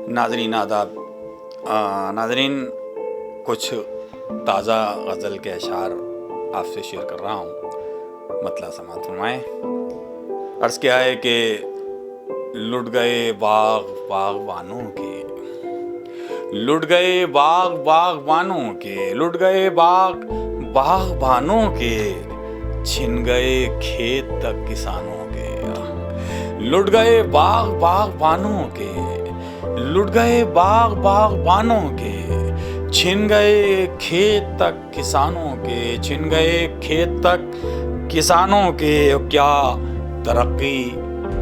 ناظرین آداب. ناظرین کچھ تازہ غزل کے اشعار آپ سے شیئر کر رہا ہوں، مطلع سماعت فرمائیں. عرض کیا ہے کہ لٹ گئے باغ باغبانوں کے، لٹ گئے باغ باغبانوں کے، لٹ گئے باغ باغبانوں کے، چھن گئے کھیت تک کسانوں کے. لٹ گئے باغ باغبانوں کے، لٹ گئے باغ باغبانوں کے، چھن گئے کھیت تک کسانوں کے، چھن گئے کھیت تک کسانوں کے. کیا ترقی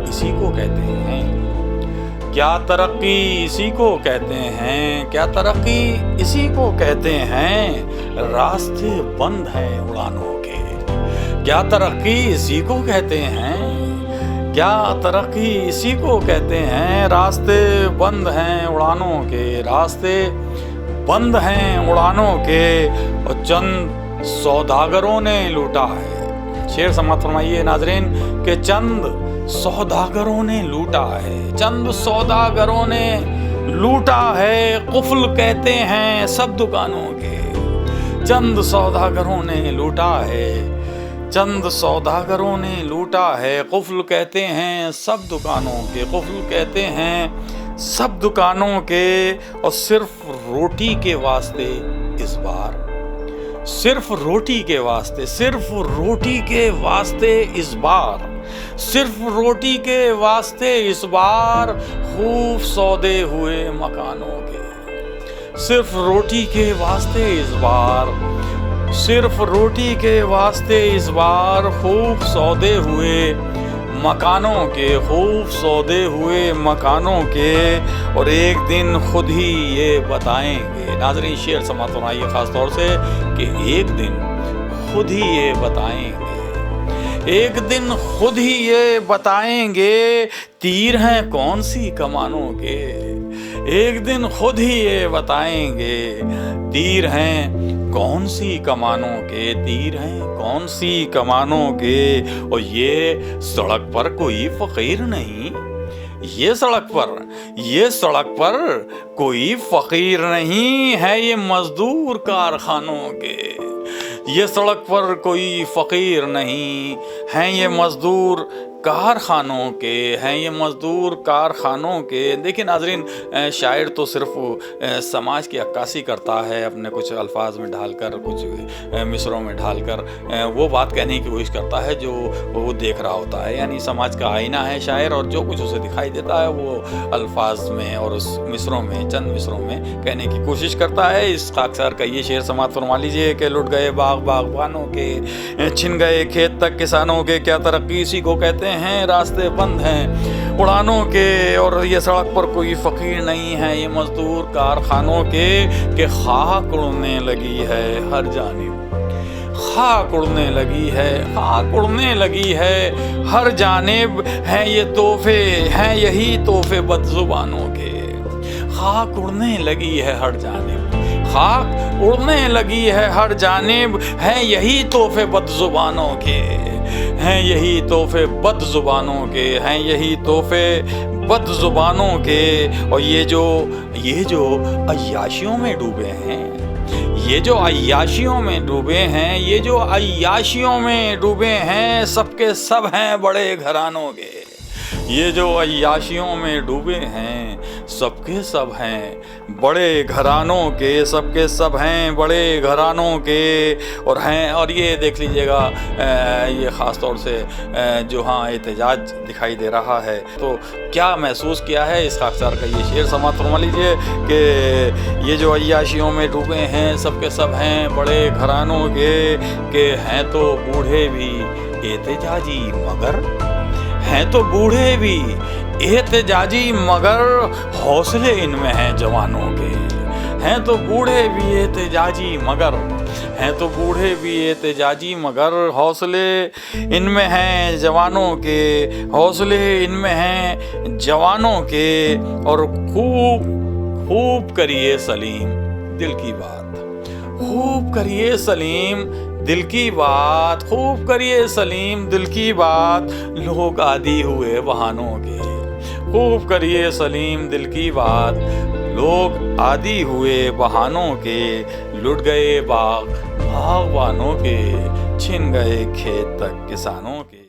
اسی کو کہتے ہیں، کیا ترقی اسی کو کہتے ہیں، کیا ترقی اسی کو کہتے ہیں، راستے بند ہیں اڑانوں کے. کیا ترقی اسی کو کہتے ہیں، کیا ترقی اسی کو کہتے ہیں، راستے بند ہیں اڑانوں کے، راستے بند ہیں اڑانوں کے، اور چند سوداگروں نے لوٹا ہے. شعر سماعت فرمائیے ناظرین کہ چند سوداگروں نے لوٹا ہے، چند سوداگروں نے لوٹا ہے، قفل کہتے ہیں سب دکانوں کے. چند سوداگروں نے لوٹا ہے، چند سوداگروں نے لوٹا ہے، قفل کہتے ہیں سب دکانوں کے، قفل کہتے ہیں سب دکانوں کے. اور صرف روٹی کے واسطے اس بار، صرف روٹی کے واسطے، صرف روٹی کے واسطے اس بار، صرف روٹی کے واسطے اس بار خوب سودے ہوئے مکانوں کے. صرف روٹی کے واسطے اس بار، صرف روٹی کے واسطے اس بار خوب سودے ہوئے مکانوں کے، خوب سودے ہوئے مکانوں کے. اور ایک دن خود ہی یہ بتائیں گے. ناظرین شعر سماعت فرمائیے خاص طور سے کہ ایک دن خود ہی یہ بتائیں گے، ایک دن خود ہی یہ بتائیں گے، تیر ہیں کون سی کمانوں کے. ایک دن خود ہی یہ بتائیں گے، تیر ہیں کون سی کمانوں کے، تیر ہیں کون سی کمانوں کے. اور یہ سڑک پر کوئی فقیر نہیں، یہ سڑک پر، یہ سڑک پر کوئی فقیر نہیں ہے، یہ مزدور کارخانوں کے. یہ سڑک پر کوئی فقیر نہیں ہیں، یہ مزدور کارخانوں کے ہیں، یہ مزدور کارخانوں کے. دیکھیں ناظرین، شاعر تو صرف سماج کی عکاسی کرتا ہے، اپنے کچھ الفاظ میں ڈھال کر، کچھ مصروں میں ڈھال کر وہ بات کہنے کی کوشش کرتا ہے جو وہ دیکھ رہا ہوتا ہے. یعنی سماج کا آئینہ ہے شاعر، اور جو کچھ اسے دکھائی دیتا ہے وہ الفاظ میں اور اس مصروں میں، چند مصروں میں کہنے کی کوشش کرتا ہے. اس خاکسار کا یہ شعر سماعت فرما لیجئے کہ لٹ گئے باغ باغبانوں کے، چھن گئے کھیت تک کسانوں کے. کیا ترقی اسی کو کہتے ہیں، راستے بند ہیں اڑانوں کے. اور یہ سڑک پر کوئی فقیر نہیں ہے، یہ مزدور کارخانوں کے. کہ خاک اڑنے لگی ہے ہر جانب، خاک اڑنے لگی ہے، خاک اڑنے لگی ہے ہر جانب. ہیں یہ تحفے، ہیں یہی تحفے بد زبانوں کے. خاک اڑنے لگی ہے ہر جانب، خاک اڑنے لگی ہے ہر جانب. ہیں یہی تحفے بد زبانوں کے، ہیں یہی تحفے بد زبانوں کے، ہیں یہی تحفے بد زبانوں کے. اور یہ جو عیاشیوں میں ڈوبے ہیں، یہ جو عیاشیوں میں ڈوبے ہیں، یہ جو عیاشیوں میں ڈوبے ہیں، سب کے سب ہیں بڑے گھرانوں کے. یہ جو عیاشیوں میں ڈوبے ہیں، سب کے سب ہیں بڑے گھرانوں کے، سب کے سب ہیں بڑے گھرانوں کے. اور ہیں، اور یہ دیکھ لیجئے گا، یہ خاص طور سے جو ہاں احتجاج دکھائی دے رہا ہے، تو کیا محسوس کیا ہے اس خاکسار کا یہ شعر سماعت فرما لیجئے کہ یہ جو عیاشیوں میں ڈوبے ہیں، سب کے سب ہیں بڑے گھرانوں کے. کہ ہیں تو بوڑھے بھی احتجاجی مگر، ہیں تو بوڑھے بھی احتجاجی مگر، حوصلے ان میں ہیں جوانوں کے. ہیں تو بوڑھے بھی احتجاجی مگر، ہیں تو بوڑھے بھی احتجاجی مگر، حوصلے ان میں ہیں جوانوں کے، حوصلے ان میں ہیں جوانوں کے. اور خوب خوب کریے سلیم دل کی بات، خوب کریے سلیم دل کی بات، خوب کریے سلیم دل کی بات. لوگ عادی ہوئے بہانوں کے، خوب کریے سلیم دل کی بات، لوگ عادی ہوئے بہانوں کے، لٹ گئے باغبانوں کے، چھن گئے کھیت تک کسانوں کے۔